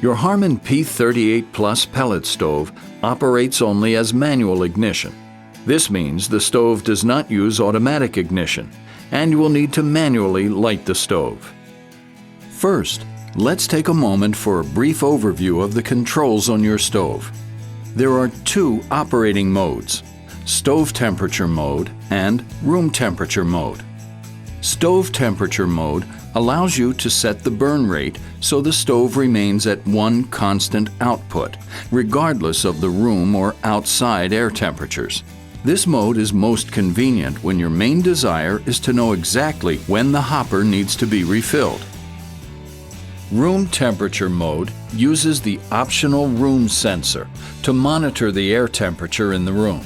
Your Harman P38 pellet stove operates only as manual ignition. This means the stove does not use automatic ignition, and you will need to manually light the stove. First, let's take a moment for a brief overview of the controls on your stove. There are two operating modes: stove temperature mode and room temperature mode. Stove temperature mode allows you to set the burn rate so the stove remains at one constant output, regardless of the room or outside air temperatures. This mode is most convenient when your main desire is to know exactly when the hopper needs to be refilled. Room temperature mode uses the optional room sensor to monitor the air temperature in the room.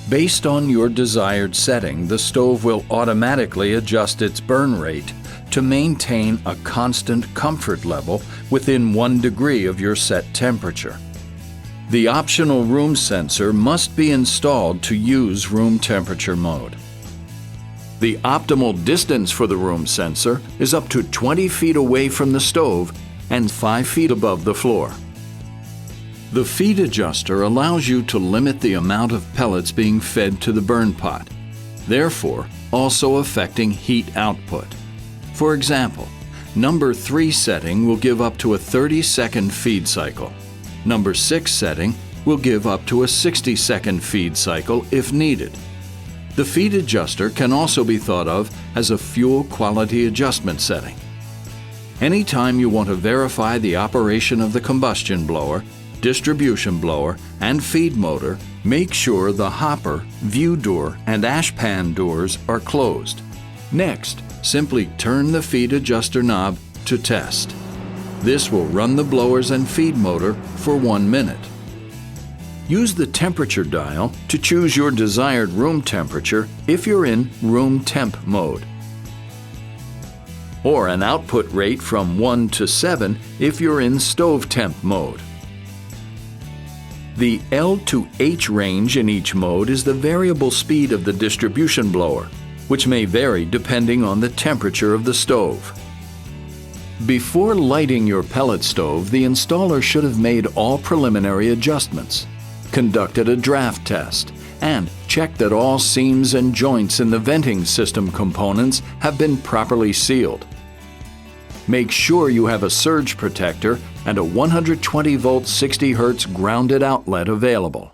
Based on your desired setting, the stove will automatically adjust its burn rate to maintain a constant comfort level within 1 degree of your set temperature. The optional room sensor must be installed to use room temperature mode. The optimal distance for the room sensor is up to 20 feet away from the stove and 5 feet above the floor. The feed adjuster allows you to limit the amount of pellets being fed to the burn pot, therefore also affecting heat output. For example, number 3 setting will give up to a 30-second feed cycle. Number 6 setting will give up to a 60-second feed cycle if needed. The feed adjuster can also be thought of as a fuel quality adjustment setting. Anytime you want to verify the operation of the combustion blower, distribution blower, and feed motor, make sure the hopper, view door, and ash pan doors are closed. Next, simply turn the feed adjuster knob to test. This will run the blowers and feed motor for 1 minute. Use the temperature dial to choose your desired room temperature if you're in room temp mode, or an output rate from 1 to 7 if you're in stove temp mode. The L to H range in each mode is the variable speed of the distribution blower, which may vary depending on the temperature of the stove. Before lighting your pellet stove, the installer should have made all preliminary adjustments, conducted a draft test, and checked that all seams and joints in the venting system components have been properly sealed. Make sure you have a surge protector and a 120-volt 60 Hz grounded outlet available.